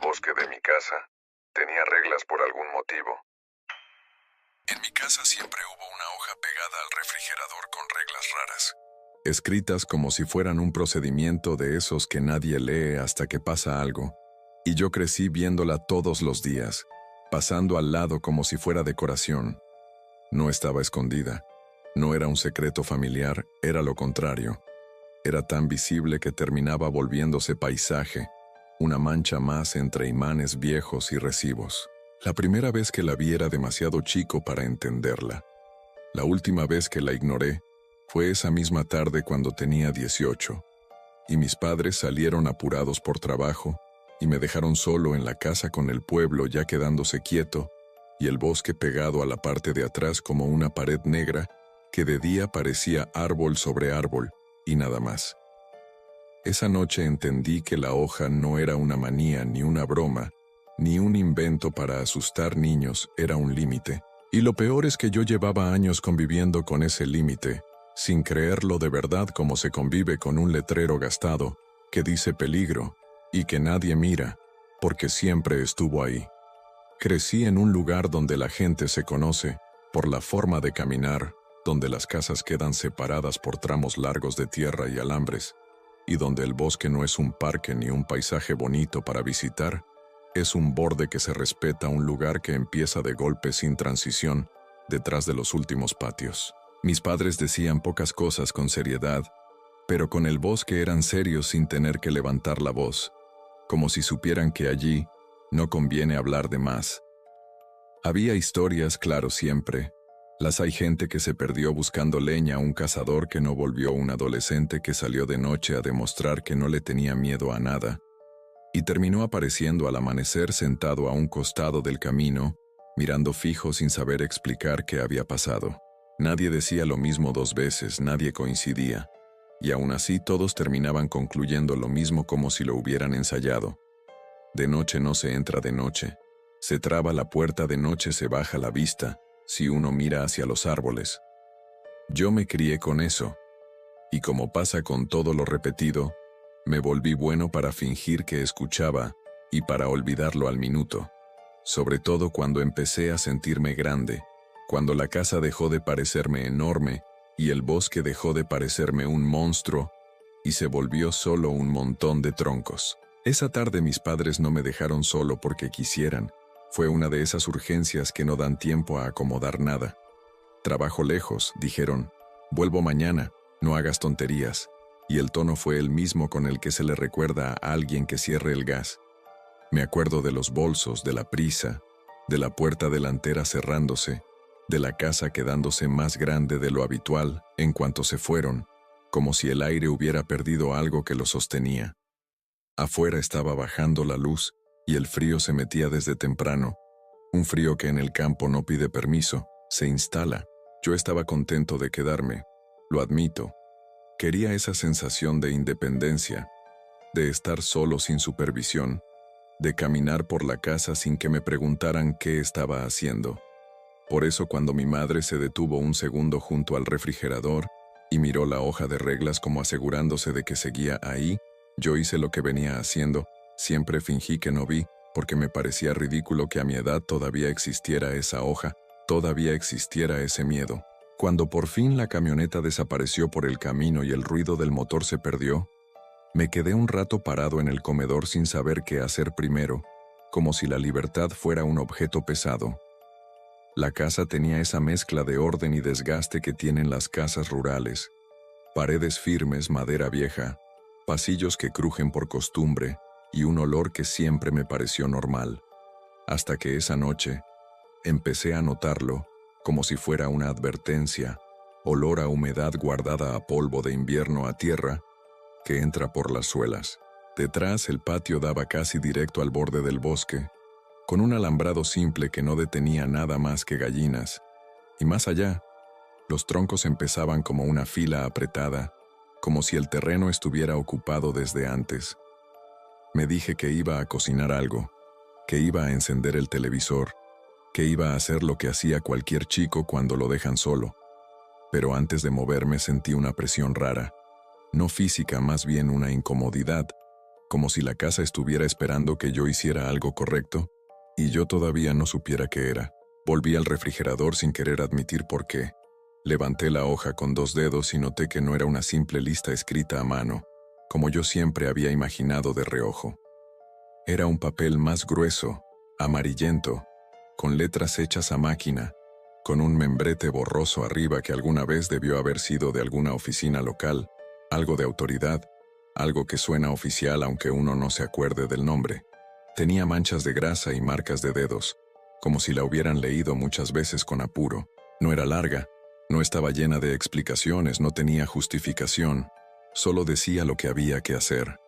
bosque de mi casa tenía reglas por algún motivo. En mi casa siempre hubo una hoja pegada al refrigerador con reglas raras, escritas como si fueran un procedimiento de esos que nadie lee hasta que pasa algo, y yo crecí viéndola todos los días, pasando al lado como si fuera decoración. No estaba escondida, no era un secreto familiar, era lo contrario. Era tan visible que terminaba volviéndose paisaje, una mancha más entre imanes viejos y recibos. La primera vez que la vi era demasiado chico para entenderla. La última vez que la ignoré fue esa misma tarde cuando tenía 18, y mis padres salieron apurados por trabajo y me dejaron solo en la casa con el pueblo ya quedándose quieto y el bosque pegado a la parte de atrás como una pared negra que de día parecía árbol sobre árbol y nada más. Esa noche entendí que la hoja no era una manía ni una broma, ni un invento para asustar niños, era un límite. Y lo peor es que yo llevaba años conviviendo con ese límite, sin creerlo de verdad como se convive con un letrero gastado, que dice peligro, y que nadie mira, porque siempre estuvo ahí. Crecí en un lugar donde la gente se conoce por la forma de caminar, donde las casas quedan separadas por tramos largos de tierra y alambres, y donde el bosque no es un parque ni un paisaje bonito para visitar, es un borde que se respeta, un lugar que empieza de golpe sin transición, detrás de los últimos patios. Mis padres decían pocas cosas con seriedad, pero con el bosque eran serios sin tener que levantar la voz, como si supieran que allí no conviene hablar de más. Había historias, claro, siempre. Las hay gente que se perdió buscando leña, un cazador que no volvió, un adolescente que salió de noche a demostrar que no le tenía miedo a nada, y terminó apareciendo al amanecer sentado a un costado del camino, mirando fijo sin saber explicar qué había pasado. Nadie decía lo mismo dos veces, nadie coincidía, y aún así todos terminaban concluyendo lo mismo como si lo hubieran ensayado. De noche no se entra de noche, se traba la puerta de noche, se baja la vista, si uno mira hacia los árboles. Yo me crié con eso, y como pasa con todo lo repetido, me volví bueno para fingir que escuchaba y para olvidarlo al minuto, sobre todo cuando empecé a sentirme grande, cuando la casa dejó de parecerme enorme y el bosque dejó de parecerme un monstruo y se volvió solo un montón de troncos. Esa tarde mis padres no me dejaron solo porque quisieran, fue una de esas urgencias que no dan tiempo a acomodar nada. Trabajo lejos, dijeron, vuelvo mañana, no hagas tonterías. Y el tono fue el mismo con el que se le recuerda a alguien que cierre el gas. Me acuerdo de los bolsos, de la prisa, de la puerta delantera cerrándose, de la casa quedándose más grande de lo habitual en cuanto se fueron, como si el aire hubiera perdido algo que lo sostenía. Afuera estaba bajando la luz y el frío se metía desde temprano, un frío que en el campo no pide permiso, se instala. Yo estaba contento de quedarme, lo admito. Quería esa sensación de independencia, de estar solo sin supervisión, de caminar por la casa sin que me preguntaran qué estaba haciendo. Por eso cuando mi madre se detuvo un segundo junto al refrigerador y miró la hoja de reglas como asegurándose de que seguía ahí, yo hice lo que venía haciendo, siempre fingí que no vi, porque me parecía ridículo que a mi edad todavía existiera esa hoja, todavía existiera ese miedo. Cuando por fin la camioneta desapareció por el camino y el ruido del motor se perdió, me quedé un rato parado en el comedor sin saber qué hacer primero, como si la libertad fuera un objeto pesado. La casa tenía esa mezcla de orden y desgaste que tienen las casas rurales. Paredes firmes, madera vieja, pasillos que crujen por costumbre y un olor que siempre me pareció normal. Hasta que esa noche empecé a notarlo, como si fuera una advertencia, olor a humedad guardada a polvo de invierno, a tierra, que entra por las suelas. Detrás el patio daba casi directo al borde del bosque, con un alambrado simple que no detenía nada más que gallinas, y más allá, los troncos empezaban como una fila apretada, como si el terreno estuviera ocupado desde antes. Me dije que iba a cocinar algo, que iba a encender el televisor, que iba a hacer lo que hacía cualquier chico cuando lo dejan solo. Pero antes de moverme sentí una presión rara, no física, más bien una incomodidad, como si la casa estuviera esperando que yo hiciera algo correcto, y yo todavía no supiera qué era. Volví al refrigerador sin querer admitir por qué. Levanté la hoja con 2 dedos y noté que no era una simple lista escrita a mano, como yo siempre había imaginado de reojo. Era un papel más grueso, amarillento, con letras hechas a máquina, con un membrete borroso arriba que alguna vez debió haber sido de alguna oficina local, algo de autoridad, algo que suena oficial aunque uno no se acuerde del nombre. Tenía manchas de grasa y marcas de dedos, como si la hubieran leído muchas veces con apuro. No era larga, no estaba llena de explicaciones, no tenía justificación, solo decía lo que había que hacer.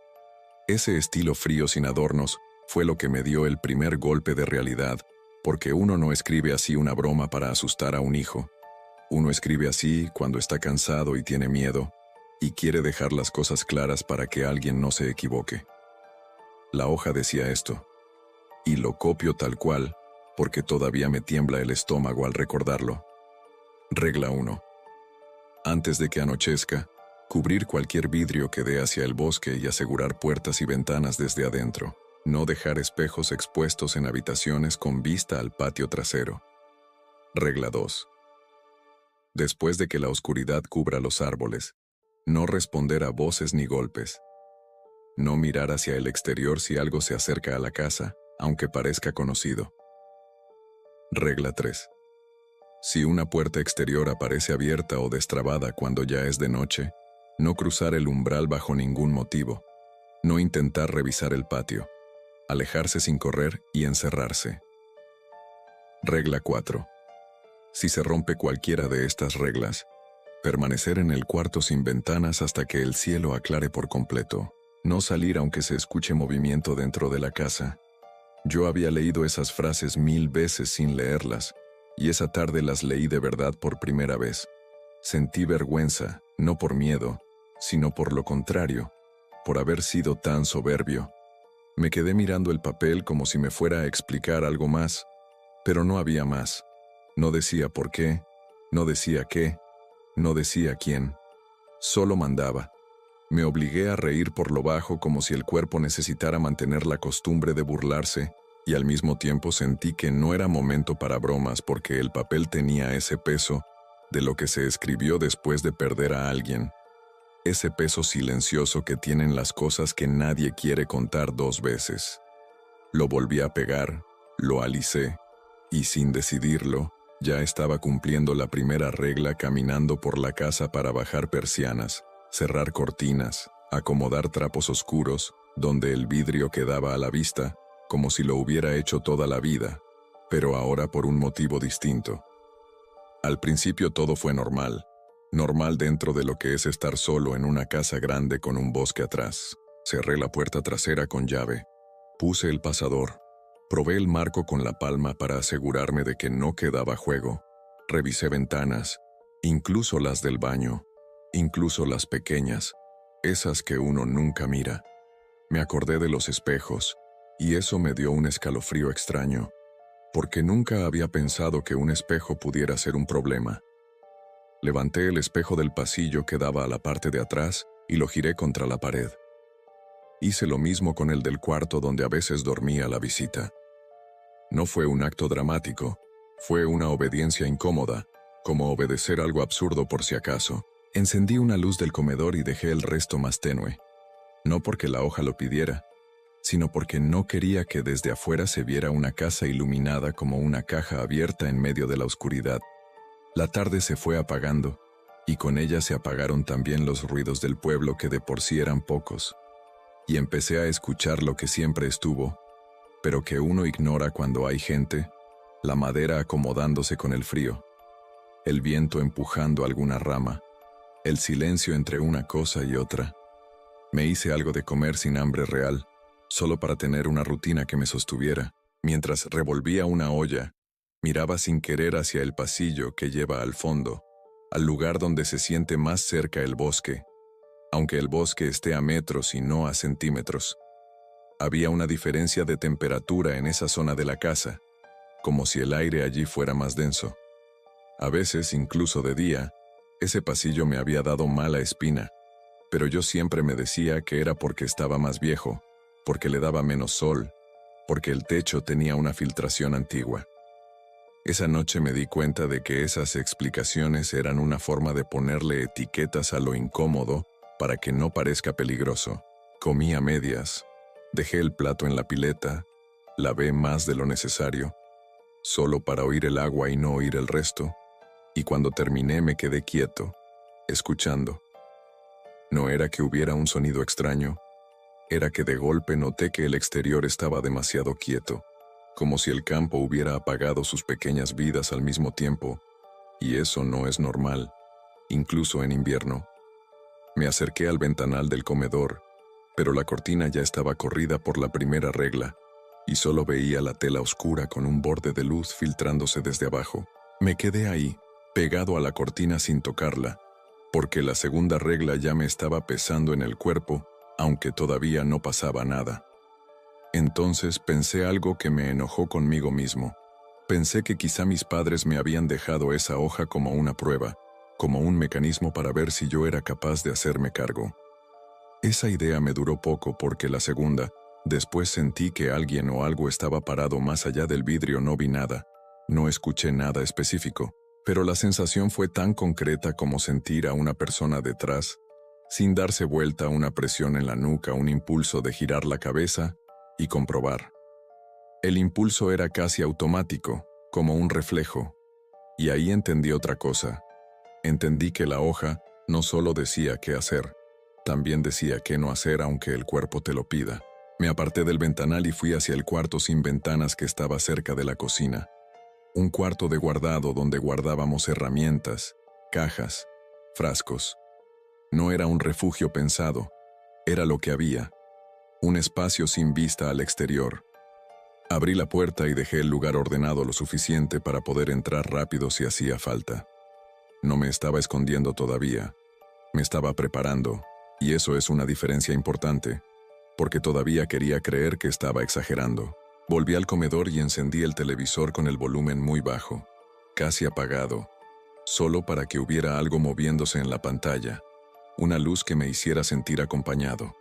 Ese estilo frío sin adornos fue lo que me dio el primer golpe de realidad, porque uno no escribe así una broma para asustar a un hijo. Uno escribe así cuando está cansado y tiene miedo, y quiere dejar las cosas claras para que alguien no se equivoque. La hoja decía esto, y lo copio tal cual, porque todavía me tiembla el estómago al recordarlo. Regla 1. Antes de que anochezca, cubrir cualquier vidrio que dé hacia el bosque y asegurar puertas y ventanas desde adentro. No dejar espejos expuestos en habitaciones con vista al patio trasero. Regla 2. Después de que la oscuridad cubra los árboles, no responder a voces ni golpes. No mirar hacia el exterior si algo se acerca a la casa, aunque parezca conocido. Regla 3. Si una puerta exterior aparece abierta o destrabada cuando ya es de noche, no cruzar el umbral bajo ningún motivo. No intentar revisar el patio. Alejarse sin correr y encerrarse. Regla 4. Si se rompe cualquiera de estas reglas, permanecer en el cuarto sin ventanas hasta que el cielo aclare por completo. No salir aunque se escuche movimiento dentro de la casa. Yo había leído esas frases 1000 veces sin leerlas, y esa tarde las leí de verdad por primera vez. Sentí vergüenza, no por miedo, sino por lo contrario, por haber sido tan soberbio. Me quedé mirando el papel como si me fuera a explicar algo más, pero no había más. No decía por qué, no decía qué, no decía quién. Solo mandaba. Me obligué a reír por lo bajo como si el cuerpo necesitara mantener la costumbre de burlarse, y al mismo tiempo sentí que no era momento para bromas porque el papel tenía ese peso de lo que se escribió después de perder a alguien. Ese peso silencioso que tienen las cosas que nadie quiere contar 2 veces. Lo volví a pegar, lo alicé, y sin decidirlo, ya estaba cumpliendo la primera regla caminando por la casa para bajar persianas, cerrar cortinas, acomodar trapos oscuros, donde el vidrio quedaba a la vista, como si lo hubiera hecho toda la vida, pero ahora por un motivo distinto. Al principio todo fue normal. Normal dentro de lo que es estar solo en una casa grande con un bosque atrás. Cerré la puerta trasera con llave. Puse el pasador. Probé el marco con la palma para asegurarme de que no quedaba juego. Revisé ventanas, incluso las del baño, incluso las pequeñas, esas que uno nunca mira. Me acordé de los espejos, y eso me dio un escalofrío extraño, porque nunca había pensado que un espejo pudiera ser un problema. Levanté el espejo del pasillo que daba a la parte de atrás y lo giré contra la pared. Hice lo mismo con el del cuarto donde a veces dormía la visita. No fue un acto dramático, fue una obediencia incómoda, como obedecer algo absurdo por si acaso. Encendí una luz del comedor y dejé el resto más tenue. No porque la hoja lo pidiera, sino porque no quería que desde afuera se viera una casa iluminada como una caja abierta en medio de la oscuridad. La tarde se fue apagando, y con ella se apagaron también los ruidos del pueblo que de por sí eran pocos, y empecé a escuchar lo que siempre estuvo, pero que uno ignora cuando hay gente, la madera acomodándose con el frío, el viento empujando alguna rama, el silencio entre una cosa y otra. Me hice algo de comer sin hambre real, solo para tener una rutina que me sostuviera. Mientras revolvía una olla, miraba sin querer hacia el pasillo que lleva al fondo, al lugar donde se siente más cerca el bosque, aunque el bosque esté a metros y no a centímetros. Había una diferencia de temperatura en esa zona de la casa, como si el aire allí fuera más denso. A veces, incluso de día, ese pasillo me había dado mala espina, pero yo siempre me decía que era porque estaba más viejo, porque le daba menos sol, porque el techo tenía una filtración antigua. Esa noche me di cuenta de que esas explicaciones eran una forma de ponerle etiquetas a lo incómodo para que no parezca peligroso. Comí a medias, dejé el plato en la pileta, lavé más de lo necesario, solo para oír el agua y no oír el resto, y cuando terminé me quedé quieto, escuchando. No era que hubiera un sonido extraño, era que de golpe noté que el exterior estaba demasiado quieto, como si el campo hubiera apagado sus pequeñas vidas al mismo tiempo, y eso no es normal, incluso en invierno. Me acerqué al ventanal del comedor, pero la cortina ya estaba corrida por la primera regla, y solo veía la tela oscura con un borde de luz filtrándose desde abajo. Me quedé ahí, pegado a la cortina sin tocarla, porque la segunda regla ya me estaba pesando en el cuerpo, aunque todavía no pasaba nada. Entonces pensé algo que me enojó conmigo mismo. Pensé que quizá mis padres me habían dejado esa hoja como una prueba, como un mecanismo para ver si yo era capaz de hacerme cargo. Esa idea me duró poco porque la segunda, después sentí que alguien o algo estaba parado más allá del vidrio. No vi nada, no escuché nada específico, pero la sensación fue tan concreta como sentir a una persona detrás, sin darse vuelta, una presión en la nuca, un impulso de girar la cabeza y comprobar. El impulso era casi automático, como un reflejo, y ahí entendí otra cosa. Entendí que la hoja no solo decía qué hacer, también decía qué no hacer aunque el cuerpo te lo pida. Me aparté del ventanal y fui hacia el cuarto sin ventanas que estaba cerca de la cocina. Un cuarto de guardado donde guardábamos herramientas, cajas, frascos. No era un refugio pensado, era lo que había, un espacio sin vista al exterior. Abrí la puerta y dejé el lugar ordenado lo suficiente para poder entrar rápido si hacía falta. No me estaba escondiendo todavía, me estaba preparando, y eso es una diferencia importante, porque todavía quería creer que estaba exagerando. Volví al comedor y encendí el televisor con el volumen muy bajo, casi apagado, solo para que hubiera algo moviéndose en la pantalla, una luz que me hiciera sentir acompañado.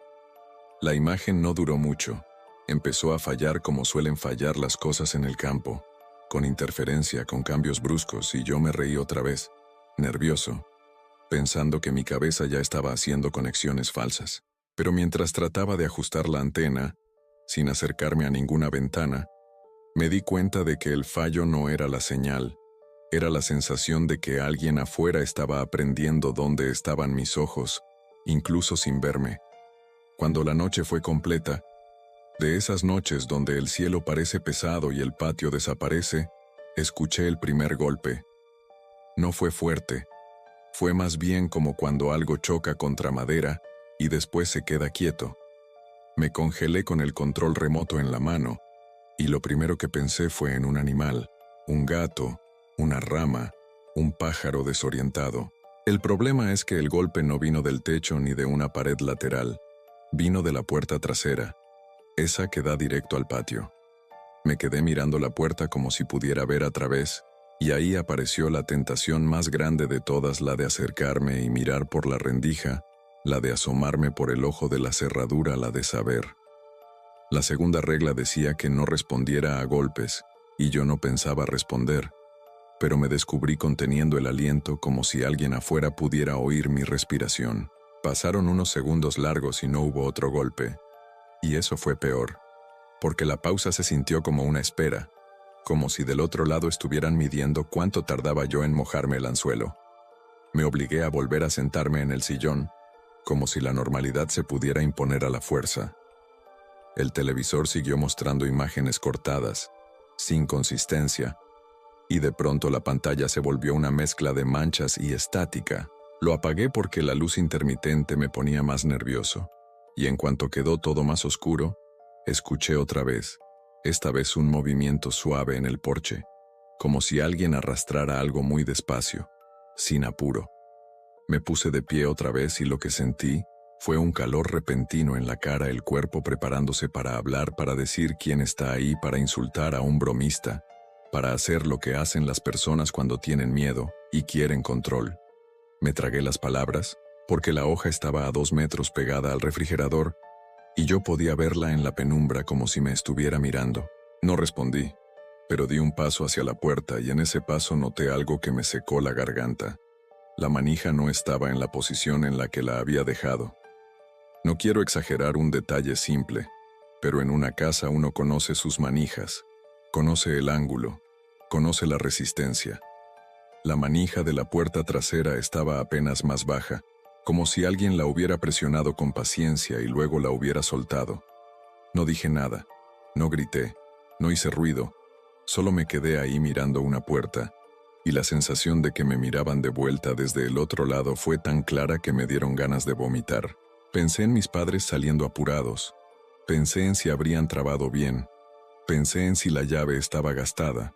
La imagen no duró mucho, empezó a fallar como suelen fallar las cosas en el campo, con interferencia, con cambios bruscos, y yo me reí otra vez, nervioso, pensando que mi cabeza ya estaba haciendo conexiones falsas. Pero mientras trataba de ajustar la antena, sin acercarme a ninguna ventana, me di cuenta de que el fallo no era la señal, era la sensación de que alguien afuera estaba aprendiendo dónde estaban mis ojos, incluso sin verme. Cuando la noche fue completa, de esas noches donde el cielo parece pesado y el patio desaparece, escuché el primer golpe. No fue fuerte, fue más bien como cuando algo choca contra madera y después se queda quieto. Me congelé con el control remoto en la mano, y lo primero que pensé fue en un animal, un gato, una rama, un pájaro desorientado. El problema es que el golpe no vino del techo ni de una pared lateral, vino de la puerta trasera, esa que da directo al patio. Me quedé mirando la puerta como si pudiera ver a través, y ahí apareció la tentación más grande de todas, la de acercarme y mirar por la rendija, la de asomarme por el ojo de la cerradura, la de saber. La segunda regla decía que no respondiera a golpes, y yo no pensaba responder, pero me descubrí conteniendo el aliento como si alguien afuera pudiera oír mi respiración. Pasaron unos segundos largos y no hubo otro golpe, y eso fue peor, porque la pausa se sintió como una espera, como si del otro lado estuvieran midiendo cuánto tardaba yo en mojarme el anzuelo. Me obligué a volver a sentarme en el sillón, como si la normalidad se pudiera imponer a la fuerza. El televisor siguió mostrando imágenes cortadas, sin consistencia, y de pronto la pantalla se volvió una mezcla de manchas y estática. Lo apagué porque la luz intermitente me ponía más nervioso, y en cuanto quedó todo más oscuro, escuché otra vez, esta vez un movimiento suave en el porche, como si alguien arrastrara algo muy despacio, sin apuro. Me puse de pie otra vez y lo que sentí fue un calor repentino en la cara, el cuerpo preparándose para hablar, para decir quién está ahí, para insultar a un bromista, para hacer lo que hacen las personas cuando tienen miedo y quieren control. Me tragué las palabras, porque la hoja estaba a 2 metros pegada al refrigerador, y yo podía verla en la penumbra como si me estuviera mirando. No respondí, pero di un paso hacia la puerta y en ese paso noté algo que me secó la garganta. La manija no estaba en la posición en la que la había dejado. No quiero exagerar un detalle simple, pero en una casa uno conoce sus manijas, conoce el ángulo, conoce la resistencia. La manija de la puerta trasera estaba apenas más baja, como si alguien la hubiera presionado con paciencia y luego la hubiera soltado. No dije nada, no grité, no hice ruido, solo me quedé ahí mirando una puerta, y la sensación de que me miraban de vuelta desde el otro lado fue tan clara que me dieron ganas de vomitar. Pensé en mis padres saliendo apurados, pensé en si habrían trabado bien, pensé en si la llave estaba gastada,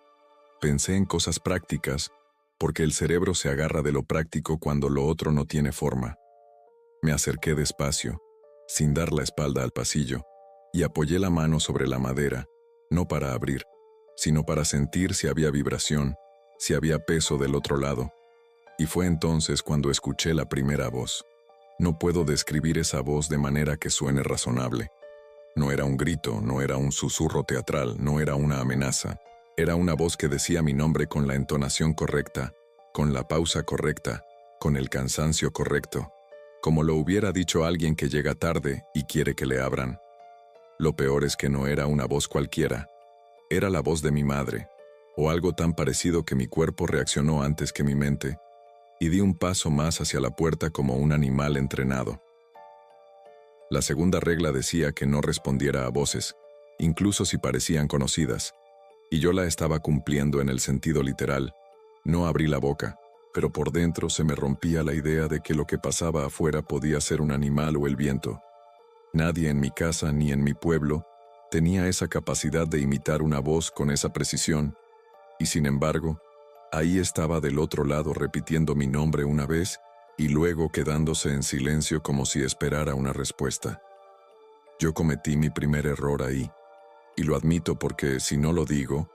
pensé en cosas prácticas, porque el cerebro se agarra de lo práctico cuando lo otro no tiene forma. Me acerqué despacio, sin dar la espalda al pasillo, y apoyé la mano sobre la madera, no para abrir, sino para sentir si había vibración, si había peso del otro lado. Y fue entonces cuando escuché la primera voz. No puedo describir esa voz de manera que suene razonable. No era un grito, no era un susurro teatral, no era una amenaza. Era una voz que decía mi nombre con la entonación correcta, con la pausa correcta, con el cansancio correcto, como lo hubiera dicho alguien que llega tarde y quiere que le abran. Lo peor es que no era una voz cualquiera. Era la voz de mi madre, o algo tan parecido que mi cuerpo reaccionó antes que mi mente, y di un paso más hacia la puerta como un animal entrenado. La segunda regla decía que no respondiera a voces, incluso si parecían conocidas, y yo la estaba cumpliendo en el sentido literal. No abrí la boca, pero por dentro se me rompía la idea de que lo que pasaba afuera podía ser un animal o el viento. Nadie en mi casa ni en mi pueblo tenía esa capacidad de imitar una voz con esa precisión, y sin embargo, ahí estaba del otro lado repitiendo mi nombre una vez y luego quedándose en silencio como si esperara una respuesta. Yo cometí mi primer error ahí, y lo admito porque, si no lo digo,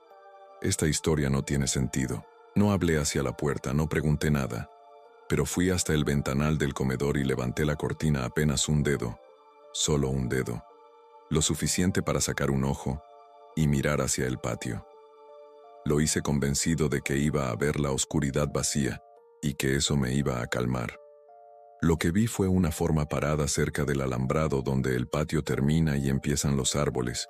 esta historia no tiene sentido. No hablé hacia la puerta, no pregunté nada, pero fui hasta el ventanal del comedor y levanté la cortina apenas un dedo, solo un dedo, lo suficiente para sacar un ojo y mirar hacia el patio. Lo hice convencido de que iba a ver la oscuridad vacía y que eso me iba a calmar. Lo que vi fue una forma parada cerca del alambrado donde el patio termina y empiezan los árboles,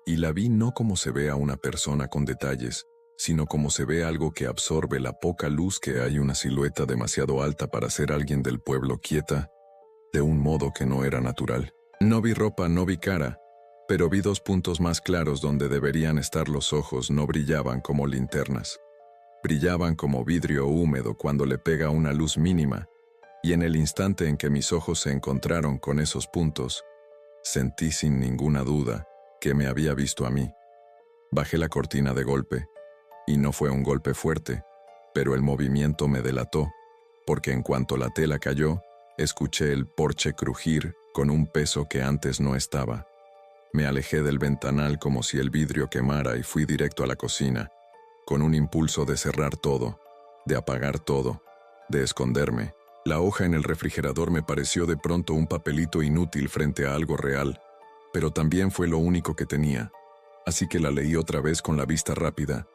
y la vi no como se ve a una persona con detalles, sino como se ve algo que absorbe la poca luz que hay, una silueta demasiado alta para ser alguien del pueblo quieta, de un modo que no era natural. No vi ropa, no vi cara, pero vi dos puntos más claros donde deberían estar los ojos. No brillaban como linternas. Brillaban como vidrio húmedo cuando le pega una luz mínima, y en el instante en que mis ojos se encontraron con esos puntos, sentí sin ninguna duda que me había visto a mí. Bajé la cortina de golpe, y no fue un golpe fuerte, pero el movimiento me delató, porque en cuanto la tela cayó, escuché el porche crujir con un peso que antes no estaba. Me alejé del ventanal como si el vidrio quemara y fui directo a la cocina, con un impulso de cerrar todo, de apagar todo, de esconderme. La hoja en el refrigerador me pareció de pronto un papelito inútil frente a algo real, pero también fue lo único que tenía, así que la leí otra vez con la vista rápida,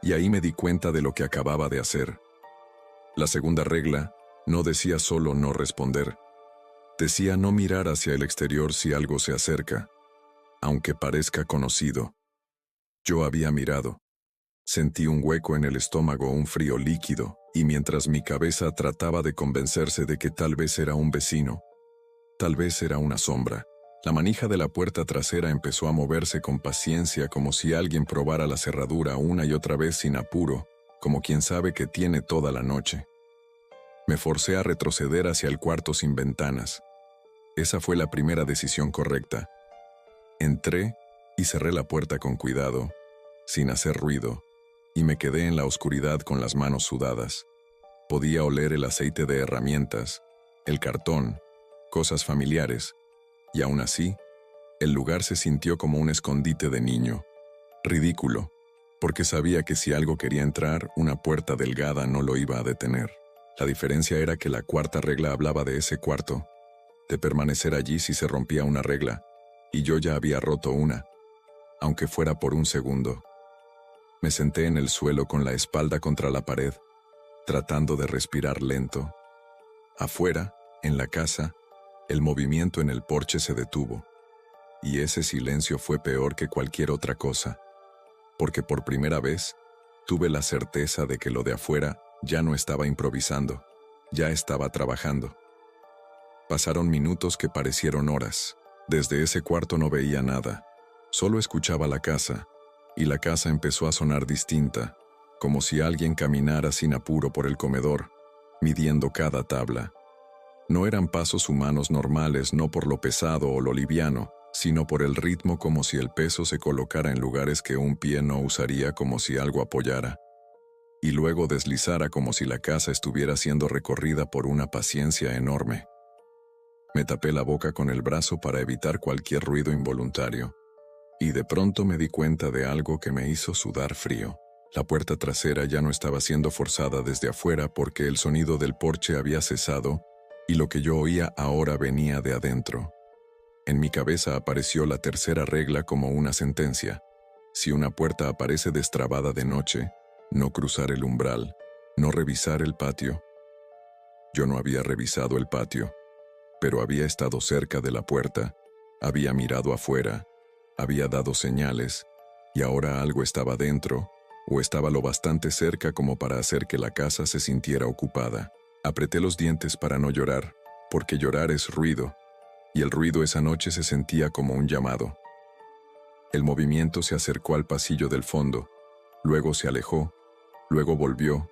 y ahí me di cuenta de lo que acababa de hacer. La segunda regla no decía solo no responder, decía no mirar hacia el exterior si algo se acerca, aunque parezca conocido. Yo había mirado. Sentí un hueco en el estómago, un frío líquido, y mientras mi cabeza trataba de convencerse de que tal vez era un vecino, tal vez era una sombra, la manija de la puerta trasera empezó a moverse con paciencia, como si alguien probara la cerradura una y otra vez sin apuro, como quien sabe que tiene toda la noche. Me forcé a retroceder hacia el cuarto sin ventanas. Esa fue la primera decisión correcta. Entré y cerré la puerta con cuidado, sin hacer ruido, y me quedé en la oscuridad con las manos sudadas. Podía oler el aceite de herramientas, el cartón, cosas familiares, y aún así, el lugar se sintió como un escondite de niño. Ridículo, porque sabía que si algo quería entrar, una puerta delgada no lo iba a detener. La diferencia era que la cuarta regla hablaba de ese cuarto, de permanecer allí si se rompía una regla, y yo ya había roto una, aunque fuera por un segundo. Me senté en el suelo con la espalda contra la pared, tratando de respirar lento. Afuera, en la casa, el movimiento en el porche se detuvo, y ese silencio fue peor que cualquier otra cosa, porque por primera vez tuve la certeza de que lo de afuera ya no estaba improvisando, ya estaba trabajando. Pasaron minutos que parecieron horas. Desde ese cuarto no veía nada, solo escuchaba la casa, y la casa empezó a sonar distinta, como si alguien caminara sin apuro por el comedor, midiendo cada tabla. No eran pasos humanos normales, no por lo pesado o lo liviano, sino por el ritmo, como si el peso se colocara en lugares que un pie no usaría, como si algo apoyara, y luego deslizara como si la casa estuviera siendo recorrida por una paciencia enorme. Me tapé la boca con el brazo para evitar cualquier ruido involuntario, y de pronto me di cuenta de algo que me hizo sudar frío. La puerta trasera ya no estaba siendo forzada desde afuera porque el sonido del porche había cesado y lo que yo oía ahora venía de adentro. En mi cabeza apareció la tercera regla como una sentencia. Si una puerta aparece destrabada de noche, no cruzar el umbral, no revisar el patio. Yo no había revisado el patio, pero había estado cerca de la puerta, había mirado afuera, había dado señales, y ahora algo estaba dentro, o estaba lo bastante cerca como para hacer que la casa se sintiera ocupada. Apreté los dientes para no llorar, porque llorar es ruido, y el ruido esa noche se sentía como un llamado. El movimiento se acercó al pasillo del fondo, luego se alejó, luego volvió,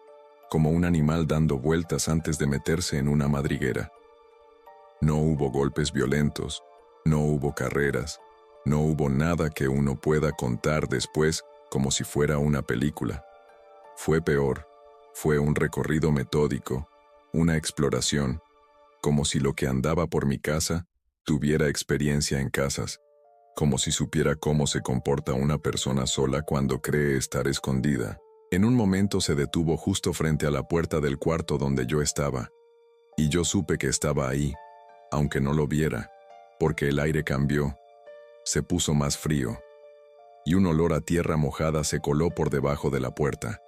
como un animal dando vueltas antes de meterse en una madriguera. No hubo golpes violentos, no hubo carreras, no hubo nada que uno pueda contar después como si fuera una película. Fue peor, fue un recorrido metódico, una exploración, como si lo que andaba por mi casa tuviera experiencia en casas, como si supiera cómo se comporta una persona sola cuando cree estar escondida. En un momento se detuvo justo frente a la puerta del cuarto donde yo estaba, y yo supe que estaba ahí, aunque no lo viera, porque el aire cambió, se puso más frío, y un olor a tierra mojada se coló por debajo de la puerta.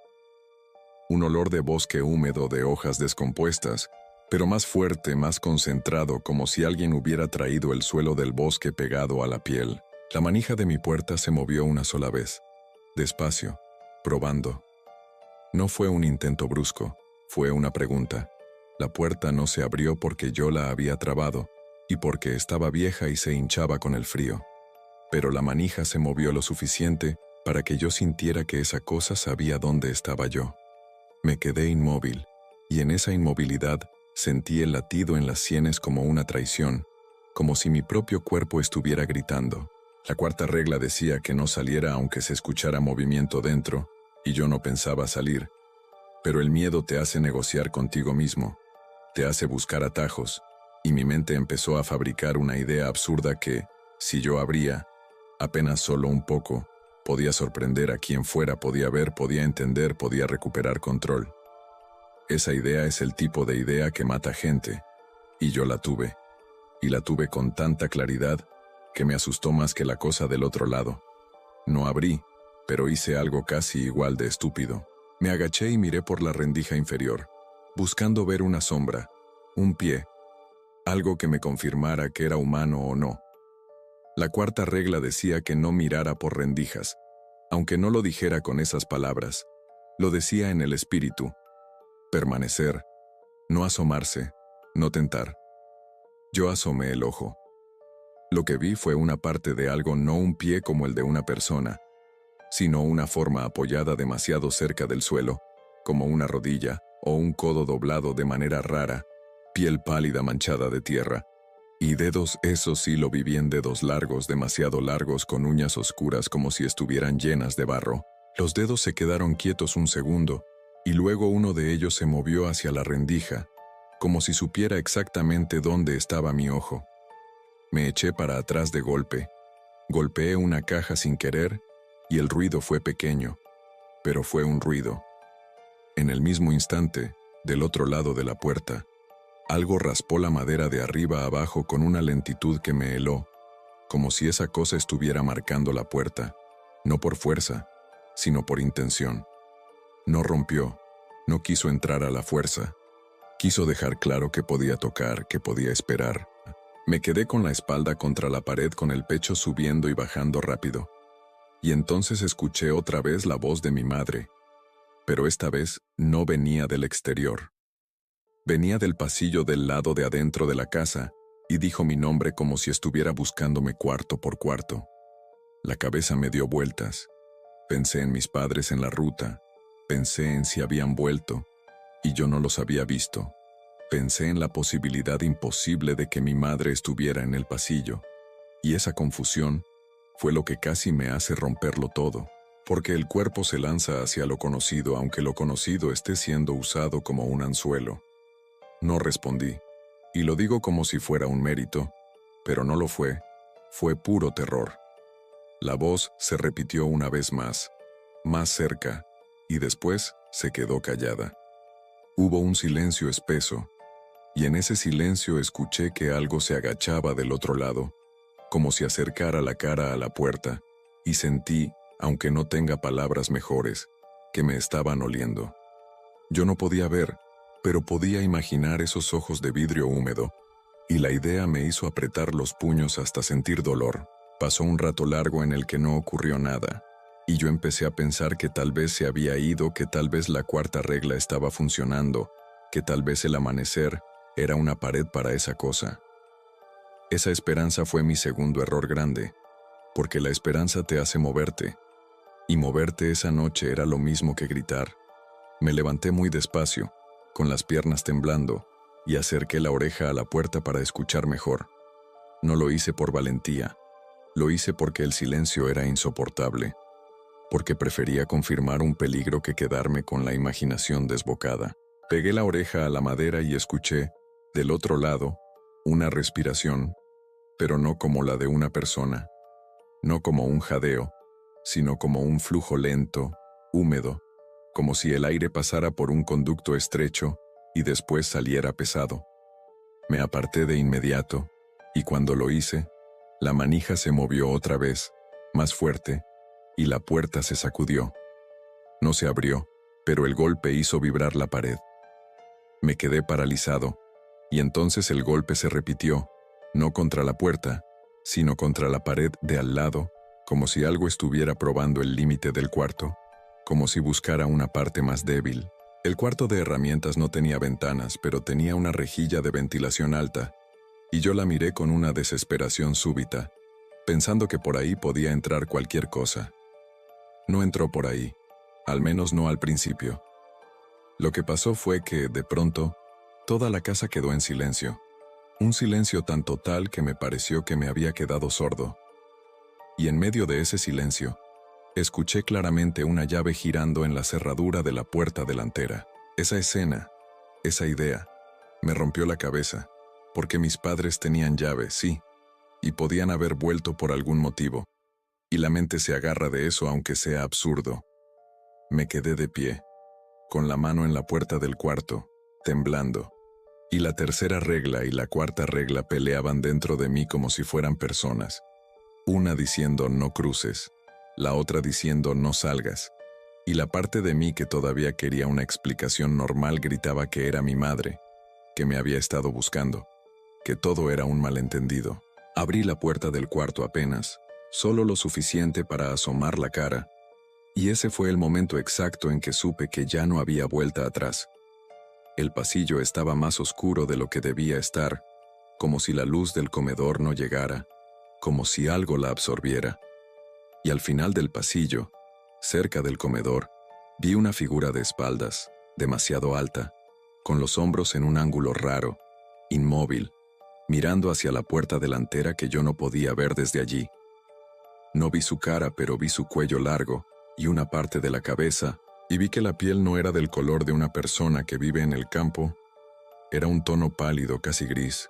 Un olor de bosque húmedo, de hojas descompuestas, pero más fuerte, más concentrado, como si alguien hubiera traído el suelo del bosque pegado a la piel. La manija de mi puerta se movió una sola vez, despacio, probando. No fue un intento brusco, fue una pregunta. La puerta no se abrió porque yo la había trabado, y porque estaba vieja y se hinchaba con el frío. Pero la manija se movió lo suficiente para que yo sintiera que esa cosa sabía dónde estaba yo. Me quedé inmóvil, y en esa inmovilidad sentí el latido en las sienes como una traición, como si mi propio cuerpo estuviera gritando. La cuarta regla decía que no saliera aunque se escuchara movimiento dentro, y yo no pensaba salir. Pero el miedo te hace negociar contigo mismo, te hace buscar atajos, y mi mente empezó a fabricar una idea absurda que, si yo abría, apenas solo un poco, podía sorprender a quien fuera, podía ver, podía entender, podía recuperar control. Esa idea es el tipo de idea que mata gente, y yo la tuve, y la tuve con tanta claridad que me asustó más que la cosa del otro lado. No abrí, pero hice algo casi igual de estúpido. Me agaché y miré por la rendija inferior, buscando ver una sombra, un pie, algo que me confirmara que era humano o no. La cuarta regla decía que no mirara por rendijas, aunque no lo dijera con esas palabras, lo decía en el espíritu. Permanecer, no asomarse, no tentar. Yo asomé el ojo. Lo que vi fue una parte de algo, no un pie como el de una persona, sino una forma apoyada demasiado cerca del suelo, como una rodilla o un codo doblado de manera rara, piel pálida manchada de tierra, y dedos, esos sí lo vi bien, dedos largos, demasiado largos, con uñas oscuras como si estuvieran llenas de barro. Los dedos se quedaron quietos un segundo, y luego uno de ellos se movió hacia la rendija, como si supiera exactamente dónde estaba mi ojo. Me eché para atrás de golpe, golpeé una caja sin querer, y el ruido fue pequeño, pero fue un ruido. En el mismo instante, del otro lado de la puerta, algo raspó la madera de arriba a abajo con una lentitud que me heló, como si esa cosa estuviera marcando la puerta, no por fuerza, sino por intención. No rompió, no quiso entrar a la fuerza. Quiso dejar claro que podía tocar, que podía esperar. Me quedé con la espalda contra la pared con el pecho subiendo y bajando rápido. Y entonces escuché otra vez la voz de mi madre. Pero esta vez no venía del exterior. Venía del pasillo del lado de adentro de la casa y dijo mi nombre como si estuviera buscándome cuarto por cuarto. La cabeza me dio vueltas. Pensé en mis padres en la ruta. Pensé en si habían vuelto y yo no los había visto. Pensé en la posibilidad imposible de que mi madre estuviera en el pasillo. Y esa confusión fue lo que casi me hace romperlo todo, porque el cuerpo se lanza hacia lo conocido aunque lo conocido esté siendo usado como un anzuelo. No respondí, y lo digo como si fuera un mérito, pero no lo fue puro terror. La voz se repitió una vez más cerca, y después se quedó callada. Hubo un silencio espeso, y en ese silencio escuché que algo se agachaba del otro lado, como si acercara la cara a la puerta, y sentí, aunque no tenga palabras mejores, que me estaban oliendo. Yo no podía ver, pero podía imaginar esos ojos de vidrio húmedo, y la idea me hizo apretar los puños hasta sentir dolor. Pasó un rato largo en el que no ocurrió nada, y yo empecé a pensar que tal vez se había ido, que tal vez la cuarta regla estaba funcionando, que tal vez el amanecer era una pared para esa cosa. Esa esperanza fue mi segundo error grande, porque la esperanza te hace moverte, y moverte esa noche era lo mismo que gritar. Me levanté muy despacio, con las piernas temblando, y acerqué la oreja a la puerta para escuchar mejor. No lo hice por valentía, lo hice porque el silencio era insoportable, porque prefería confirmar un peligro que quedarme con la imaginación desbocada. Pegué la oreja a la madera y escuché, del otro lado, una respiración, pero no como la de una persona, no como un jadeo, sino como un flujo lento, húmedo, como si el aire pasara por un conducto estrecho y después saliera pesado. Me aparté de inmediato, y cuando lo hice, la manija se movió otra vez, más fuerte, y la puerta se sacudió. No se abrió, pero el golpe hizo vibrar la pared. Me quedé paralizado, y entonces el golpe se repitió, no contra la puerta, sino contra la pared de al lado, como si algo estuviera probando el límite del cuarto, como si buscara una parte más débil. El cuarto de herramientas no tenía ventanas, pero tenía una rejilla de ventilación alta, y yo la miré con una desesperación súbita, pensando que por ahí podía entrar cualquier cosa. No entró por ahí, al menos no al principio. Lo que pasó fue que, de pronto, toda la casa quedó en silencio. Un silencio tan total que me pareció que me había quedado sordo. Y en medio de ese silencio, escuché claramente una llave girando en la cerradura de la puerta delantera. Esa escena, esa idea, me rompió la cabeza, porque mis padres tenían llave, sí, y podían haber vuelto por algún motivo, y la mente se agarra de eso aunque sea absurdo. Me quedé de pie, con la mano en la puerta del cuarto, temblando, y la tercera regla y la cuarta regla peleaban dentro de mí como si fueran personas, una diciendo no cruces, la otra diciendo no salgas, y la parte de mí que todavía quería una explicación normal gritaba que era mi madre, que me había estado buscando, que todo era un malentendido. Abrí la puerta del cuarto apenas, solo lo suficiente para asomar la cara, y ese fue el momento exacto en que supe que ya no había vuelta atrás. El pasillo estaba más oscuro de lo que debía estar, como si la luz del comedor no llegara, como si algo la absorbiera. Y al final del pasillo, cerca del comedor, vi una figura de espaldas, demasiado alta, con los hombros en un ángulo raro, inmóvil, mirando hacia la puerta delantera que yo no podía ver desde allí. No vi su cara, pero vi su cuello largo y una parte de la cabeza, y vi que la piel no era del color de una persona que vive en el campo. Era un tono pálido, casi gris,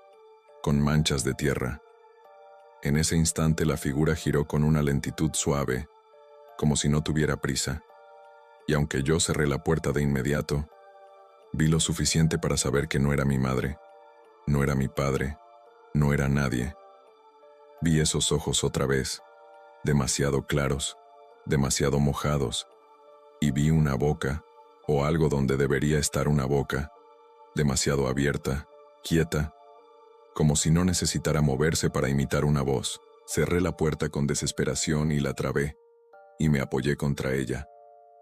con manchas de tierra. En ese instante la figura giró con una lentitud suave, como si no tuviera prisa, y aunque yo cerré la puerta de inmediato, vi lo suficiente para saber que no era mi madre, no era mi padre, no era nadie. Vi esos ojos otra vez, demasiado claros, demasiado mojados, y vi una boca, o algo donde debería estar una boca, demasiado abierta, quieta, como si no necesitara moverse para imitar una voz. Cerré la puerta con desesperación y la trabé, y me apoyé contra ella,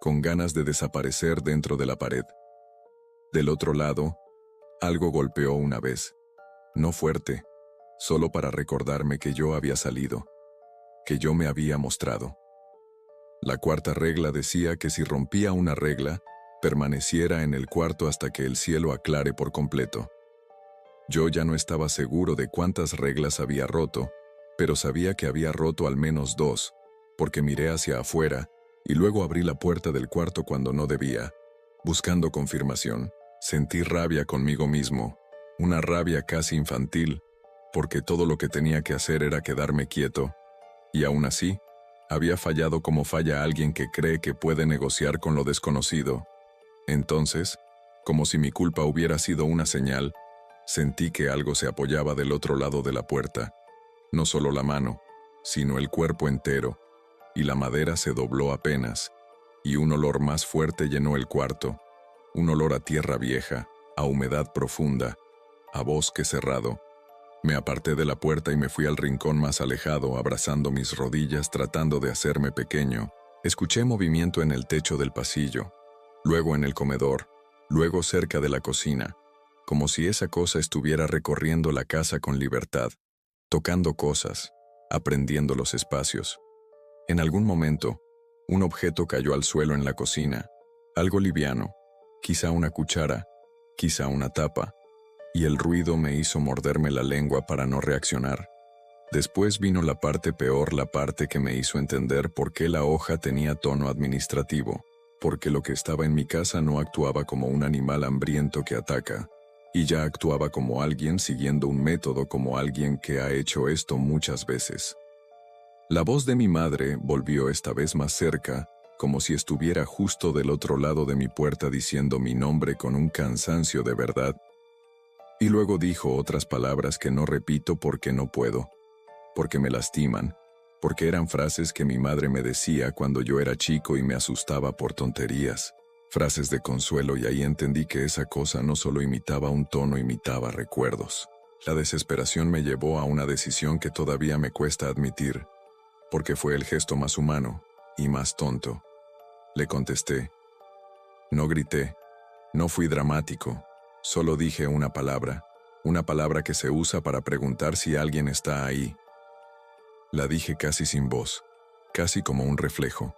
con ganas de desaparecer dentro de la pared. Del otro lado, algo golpeó una vez, no fuerte, solo para recordarme que yo había salido, que yo me había mostrado. La cuarta regla decía que si rompía una regla, permaneciera en el cuarto hasta que el cielo aclare por completo. Yo ya no estaba seguro de cuántas reglas había roto, pero sabía que había roto al menos 2, porque miré hacia afuera y luego abrí la puerta del cuarto cuando no debía, buscando confirmación. Sentí rabia conmigo mismo, una rabia casi infantil, porque todo lo que tenía que hacer era quedarme quieto, y aún así, había fallado como falla alguien que cree que puede negociar con lo desconocido. Entonces, como si mi culpa hubiera sido una señal, sentí que algo se apoyaba del otro lado de la puerta. No solo la mano, sino el cuerpo entero, y la madera se dobló apenas, y un olor más fuerte llenó el cuarto, un olor a tierra vieja, a humedad profunda, a bosque cerrado. Me aparté de la puerta y me fui al rincón más alejado, abrazando mis rodillas, tratando de hacerme pequeño. Escuché movimiento en el techo del pasillo, luego en el comedor, luego cerca de la cocina, como si esa cosa estuviera recorriendo la casa con libertad, tocando cosas, aprendiendo los espacios. En algún momento, un objeto cayó al suelo en la cocina, algo liviano, quizá una cuchara, quizá una tapa, y el ruido me hizo morderme la lengua para no reaccionar. Después vino la parte peor, la parte que me hizo entender por qué la hoja tenía tono administrativo, porque lo que estaba en mi casa no actuaba como un animal hambriento que ataca, y ya actuaba como alguien siguiendo un método, como alguien que ha hecho esto muchas veces. La voz de mi madre volvió esta vez más cerca, como si estuviera justo del otro lado de mi puerta diciendo mi nombre con un cansancio de verdad, y luego dijo otras palabras que no repito porque no puedo, porque me lastiman, porque eran frases que mi madre me decía cuando yo era chico y me asustaba por tonterías, frases de consuelo, y ahí entendí que esa cosa no solo imitaba un tono, imitaba recuerdos. La desesperación me llevó a una decisión que todavía me cuesta admitir, porque fue el gesto más humano y más tonto. Le contesté. No grité, no fui dramático, solo dije una palabra que se usa para preguntar si alguien está ahí. La dije casi sin voz, casi como un reflejo,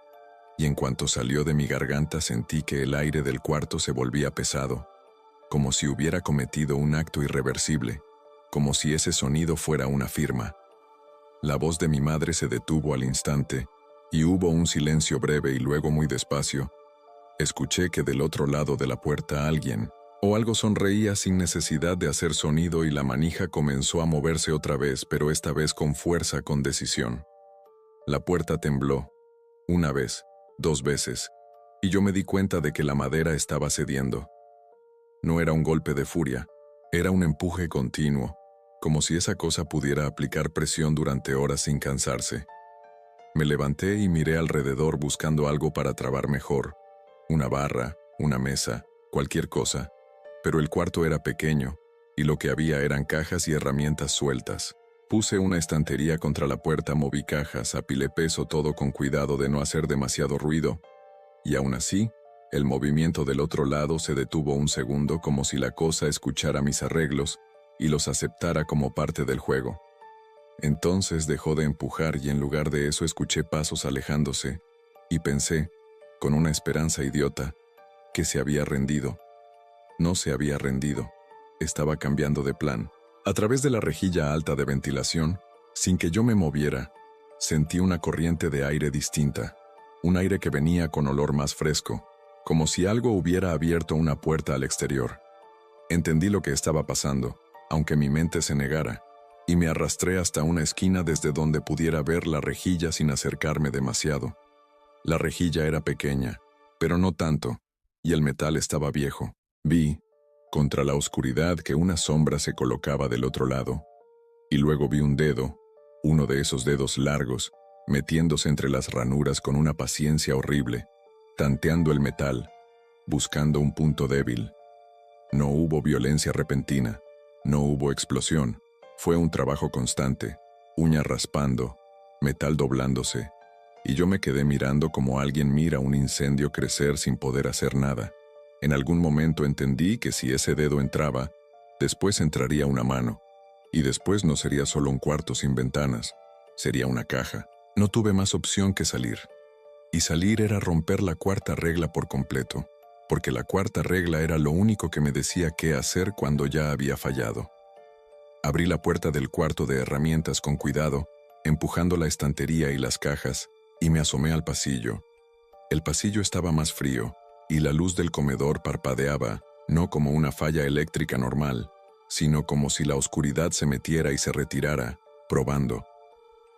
y en cuanto salió de mi garganta sentí que el aire del cuarto se volvía pesado, como si hubiera cometido un acto irreversible, como si ese sonido fuera una firma. La voz de mi madre se detuvo al instante, y hubo un silencio breve y luego muy despacio. Escuché que del otro lado de la puerta alguien o algo sonreía sin necesidad de hacer sonido, y la manija comenzó a moverse otra vez, pero esta vez con fuerza, con decisión. La puerta tembló, una vez, 2 veces, y yo me di cuenta de que la madera estaba cediendo. No era un golpe de furia, era un empuje continuo, como si esa cosa pudiera aplicar presión durante horas sin cansarse. Me levanté y miré alrededor buscando algo para trabar mejor, una barra, una mesa, cualquier cosa, pero el cuarto era pequeño, y lo que había eran cajas y herramientas sueltas. Puse una estantería contra la puerta, moví cajas, apilé peso, todo con cuidado de no hacer demasiado ruido, y aún así, el movimiento del otro lado se detuvo un segundo, como si la cosa escuchara mis arreglos y los aceptara como parte del juego. Entonces dejó de empujar y en lugar de eso escuché pasos alejándose, y pensé, con una esperanza idiota, que se había rendido. No se había rendido, estaba cambiando de plan. A través de la rejilla alta de ventilación, sin que yo me moviera, sentí una corriente de aire distinta, un aire que venía con olor más fresco, como si algo hubiera abierto una puerta al exterior. Entendí lo que estaba pasando, aunque mi mente se negara, y me arrastré hasta una esquina desde donde pudiera ver la rejilla sin acercarme demasiado. La rejilla era pequeña, pero no tanto, y el metal estaba viejo. Vi, contra la oscuridad, que una sombra se colocaba del otro lado, y luego vi un dedo, Uno de esos dedos largos, metiéndose entre las ranuras con una paciencia horrible, tanteando el metal, buscando un punto débil. No hubo violencia repentina, no hubo explosión, fue un trabajo constante, uña raspando, metal doblándose, y yo me quedé mirando como alguien mira un incendio crecer sin poder hacer nada. En algún momento entendí que si ese dedo entraba, después entraría una mano, y después no sería solo un cuarto sin ventanas, sería una caja. No tuve más opción que salir. Y salir era romper la cuarta regla por completo, porque la cuarta regla era lo único que me decía qué hacer cuando ya había fallado. Abrí la puerta del cuarto de herramientas con cuidado, empujando la estantería y las cajas, y me asomé al pasillo. El pasillo estaba más frío, y la luz del comedor parpadeaba, no como una falla eléctrica normal, sino como si la oscuridad se metiera y se retirara, probando.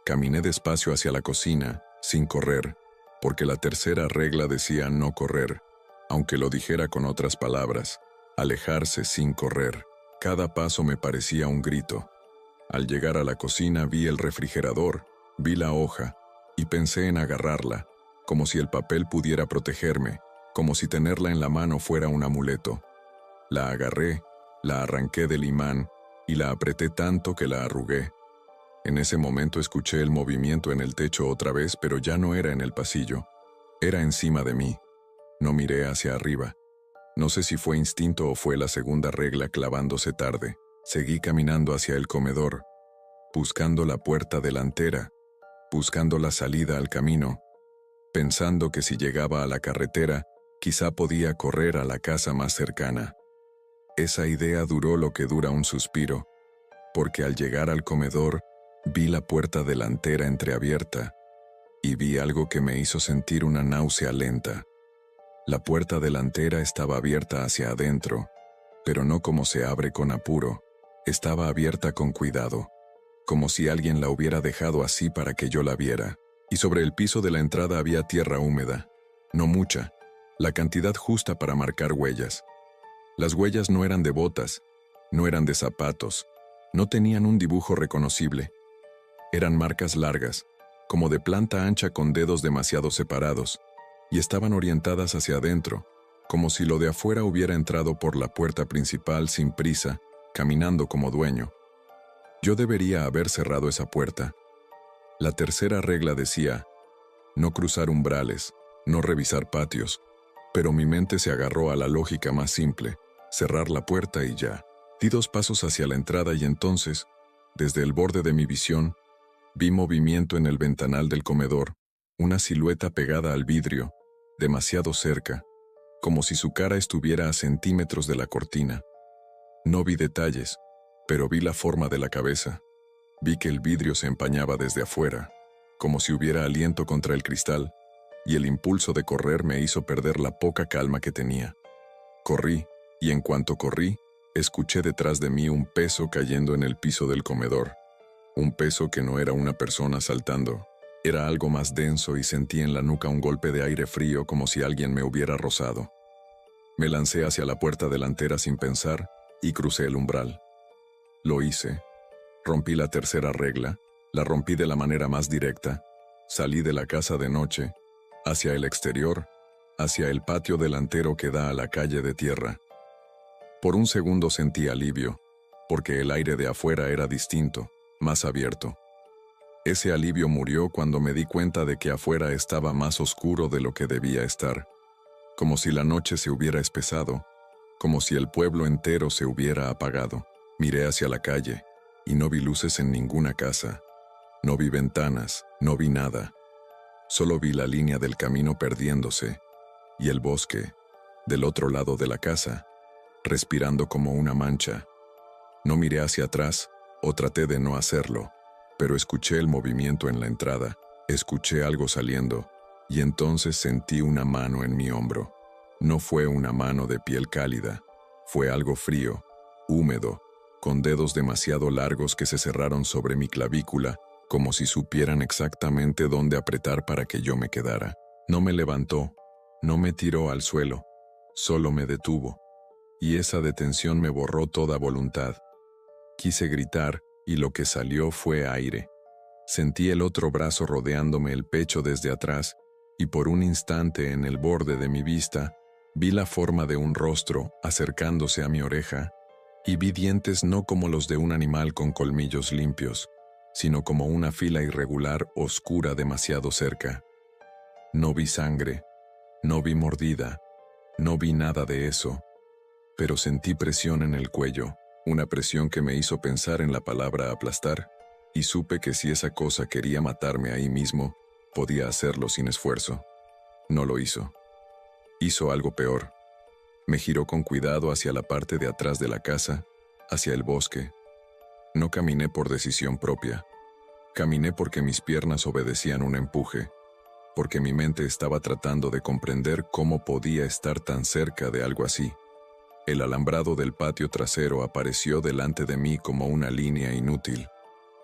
Caminé despacio hacia la cocina, sin correr, porque la tercera regla decía no correr, aunque lo dijera con otras palabras, alejarse sin correr. Cada paso me parecía un grito. Al llegar a la cocina vi el refrigerador, vi la hoja, y pensé en agarrarla, como si el papel pudiera protegerme, como si tenerla en la mano fuera un amuleto. La agarré, la arranqué del imán, y la apreté tanto que la arrugué. En ese momento escuché el movimiento en el techo otra vez, pero ya no era en el pasillo. Era encima de mí. No miré hacia arriba. No sé si fue instinto o fue la segunda regla clavándose tarde. Seguí caminando hacia el comedor, buscando la puerta delantera, buscando la salida al camino, pensando que si llegaba a la carretera, quizá podía correr a la casa más cercana. Esa idea duró lo que dura un suspiro, porque al llegar al comedor, vi la puerta delantera entreabierta y vi algo que me hizo sentir una náusea lenta. La puerta delantera estaba abierta hacia adentro, pero no como se abre con apuro, estaba abierta con cuidado, como si alguien la hubiera dejado así para que yo la viera. Y sobre el piso de la entrada había tierra húmeda, no mucha, la cantidad justa para marcar huellas. Las huellas no eran de botas, no eran de zapatos, no tenían un dibujo reconocible. Eran marcas largas, como de planta ancha con dedos demasiado separados, y estaban orientadas hacia adentro, como si lo de afuera hubiera entrado por la puerta principal sin prisa, caminando como dueño. Yo debería haber cerrado esa puerta. La tercera regla decía, no cruzar umbrales, no revisar patios, pero mi mente se agarró a la lógica más simple, cerrar la puerta y ya. Di 2 pasos hacia la entrada y entonces, desde el borde de mi visión, vi movimiento en el ventanal del comedor, una silueta pegada al vidrio, demasiado cerca, como si su cara estuviera a centímetros de la cortina. No vi detalles, pero vi la forma de la cabeza. Vi que el vidrio se empañaba desde afuera, como si hubiera aliento contra el cristal, y el impulso de correr me hizo perder la poca calma que tenía. Corrí, y en cuanto corrí, escuché detrás de mí un peso cayendo en el piso del comedor. Un peso que no era una persona saltando, era algo más denso y sentí en la nuca un golpe de aire frío como si alguien me hubiera rozado. Me lancé hacia la puerta delantera sin pensar y crucé el umbral. Lo hice. Rompí la tercera regla, la rompí de la manera más directa. Salí de la casa de noche, hacia el exterior, hacia el patio delantero que da a la calle de tierra. Por un segundo sentí alivio, porque el aire de afuera era distinto, más abierto. Ese alivio murió cuando me di cuenta de que afuera estaba más oscuro de lo que debía estar, como si la noche se hubiera espesado, como si el pueblo entero se hubiera apagado. Miré hacia la calle, y no vi luces en ninguna casa. No vi ventanas, no vi nada. Solo vi la línea del camino perdiéndose, y el bosque, del otro lado de la casa, respirando como una mancha. No miré hacia atrás, o traté de no hacerlo, pero escuché el movimiento en la entrada, escuché algo saliendo, y entonces sentí una mano en mi hombro. No fue una mano de piel cálida, fue algo frío, húmedo, con dedos demasiado largos que se cerraron sobre mi clavícula, como si supieran exactamente dónde apretar para que yo me quedara. No me levantó, no me tiró al suelo, solo me detuvo, y esa detención me borró toda voluntad. Quise gritar, y lo que salió fue aire. Sentí el otro brazo rodeándome el pecho desde atrás, y por un instante en el borde de mi vista, vi la forma de un rostro acercándose a mi oreja, y vi dientes no como los de un animal con colmillos limpios, sino como una fila irregular oscura demasiado cerca. No vi sangre, no vi mordida, no vi nada de eso, pero sentí presión en el cuello, una presión que me hizo pensar en la palabra aplastar, y supe que si esa cosa quería matarme ahí mismo, podía hacerlo sin esfuerzo. No lo hizo. Hizo algo peor. Me giró con cuidado hacia la parte de atrás de la casa, hacia el bosque. No caminé por decisión propia. Caminé porque mis piernas obedecían un empuje, porque mi mente estaba tratando de comprender cómo podía estar tan cerca de algo así. El alambrado del patio trasero apareció delante de mí como una línea inútil,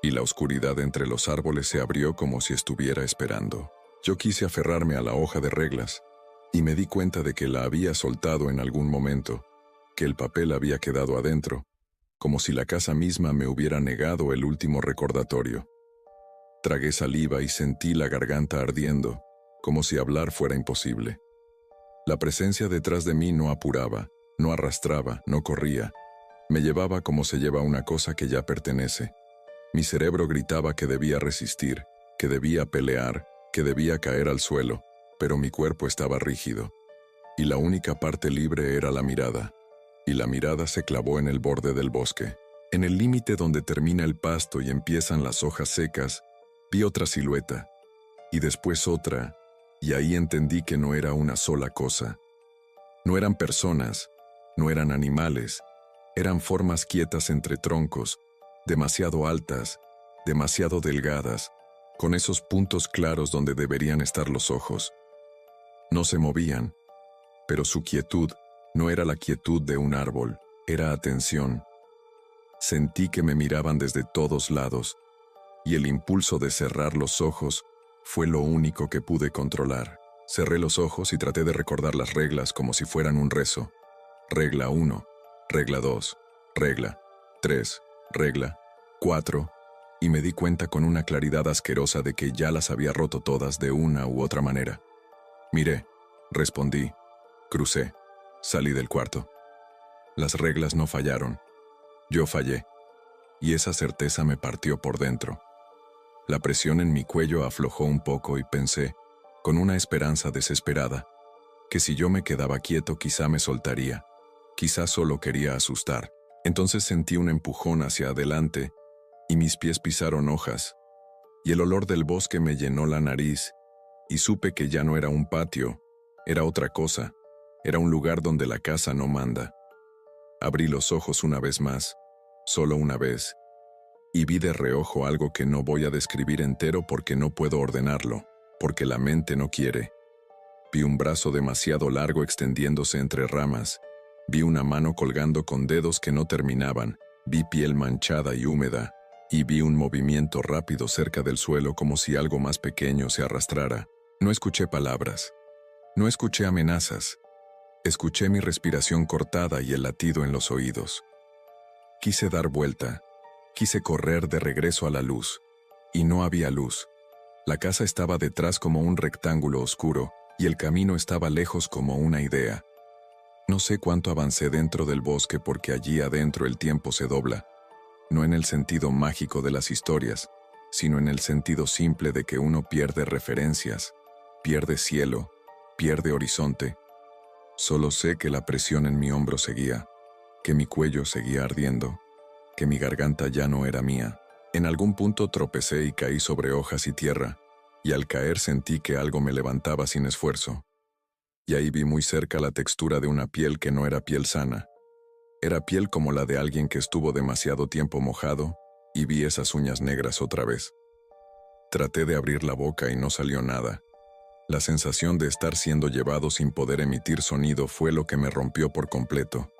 y la oscuridad entre los árboles se abrió como si estuviera esperando. Yo quise aferrarme a la hoja de reglas, y me di cuenta de que la había soltado en algún momento, que el papel había quedado adentro, como si la casa misma me hubiera negado el último recordatorio. Tragué saliva y sentí la garganta ardiendo, como si hablar fuera imposible. La presencia detrás de mí no apuraba, no arrastraba, no corría. Me llevaba como se lleva una cosa que ya pertenece. Mi cerebro gritaba que debía resistir, que debía pelear, que debía caer al suelo, pero mi cuerpo estaba rígido. Y la única parte libre era la mirada. Y la mirada se clavó en el borde del bosque. En el límite donde termina el pasto y empiezan las hojas secas, vi otra silueta, y después otra, y ahí entendí que no era una sola cosa. No eran personas, no eran animales, eran formas quietas entre troncos, demasiado altas, demasiado delgadas, con esos puntos claros donde deberían estar los ojos. No se movían, pero su quietud no era la quietud de un árbol, era atención. Sentí que me miraban desde todos lados, y el impulso de cerrar los ojos fue lo único que pude controlar. Cerré los ojos y traté de recordar las reglas como si fueran un rezo. Regla 1, regla 2, regla 3, regla 4, y me di cuenta con una claridad asquerosa de que ya las había roto todas de una u otra manera. Miré, respondí, crucé, salí del cuarto. Las reglas no fallaron. Yo fallé, y esa certeza me partió por dentro. La presión en mi cuello aflojó un poco y pensé, con una esperanza desesperada, que si yo me quedaba quieto quizá me soltaría, quizá solo quería asustar. Entonces sentí un empujón hacia adelante y mis pies pisaron hojas, y el olor del bosque me llenó la nariz, y supe que ya no era un patio, era otra cosa, era un lugar donde la casa no manda. Abrí los ojos una vez más, solo una vez, y vi de reojo algo que no voy a describir entero porque no puedo ordenarlo, porque la mente no quiere. Vi un brazo demasiado largo extendiéndose entre ramas, vi una mano colgando con dedos que no terminaban, vi piel manchada y húmeda, y vi un movimiento rápido cerca del suelo como si algo más pequeño se arrastrara. No escuché palabras, no escuché amenazas, escuché mi respiración cortada y el latido en los oídos. Quise dar vuelta, quise correr de regreso a la luz, y no había luz. La casa estaba detrás como un rectángulo oscuro, y el camino estaba lejos como una idea. No sé cuánto avancé dentro del bosque porque allí adentro el tiempo se dobla, no en el sentido mágico de las historias, sino en el sentido simple de que uno pierde referencias, pierde cielo, pierde horizonte. Solo sé que la presión en mi hombro seguía, que mi cuello seguía ardiendo, que mi garganta ya no era mía. En algún punto tropecé y caí sobre hojas y tierra, y al caer sentí que algo me levantaba sin esfuerzo. Y ahí vi muy cerca la textura de una piel que no era piel sana. Era piel como la de alguien que estuvo demasiado tiempo mojado, y vi esas uñas negras otra vez. Traté de abrir la boca y no salió nada. La sensación de estar siendo llevado sin poder emitir sonido fue lo que me rompió por completo,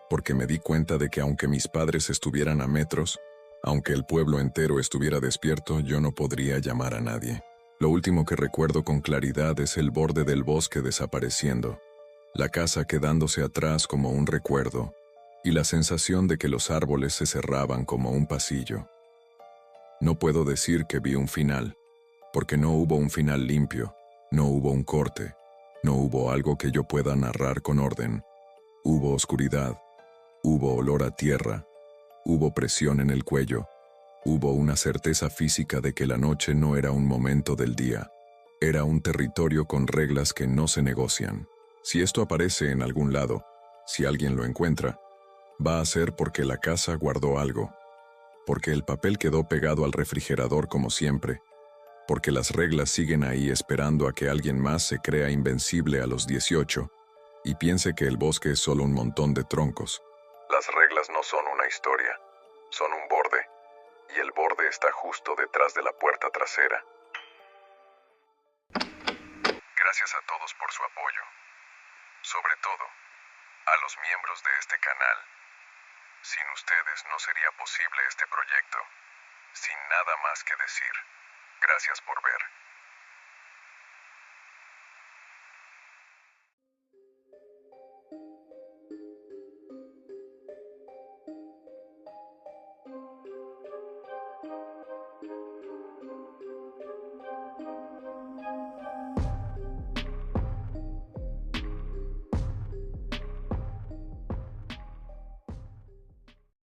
porque me di cuenta de que aunque mis padres estuvieran a metros, aunque el pueblo entero estuviera despierto, yo no podría llamar a nadie. Lo último que recuerdo con claridad es el borde del bosque desapareciendo, la casa quedándose atrás como un recuerdo, y la sensación de que los árboles se cerraban como un pasillo. No puedo decir que vi un final, porque no hubo un final limpio, no hubo un corte, no hubo algo que yo pueda narrar con orden. Hubo oscuridad, hubo olor a tierra, hubo presión en el cuello, hubo una certeza física de que la noche no era un momento del día, era un territorio con reglas que no se negocian. Si esto aparece en algún lado, si alguien lo encuentra, va a ser porque la casa guardó algo, porque el papel quedó pegado al refrigerador como siempre, porque las reglas siguen ahí esperando a que alguien más se crea invencible a los 18 y piense que el bosque es solo un montón de troncos. Las reglas no son una historia, son un borde, y el borde está justo detrás de la puerta trasera. Gracias a todos por su apoyo, sobre todo a los miembros de este canal. Sin ustedes no sería posible este proyecto. Sin nada más que decir, gracias por ver.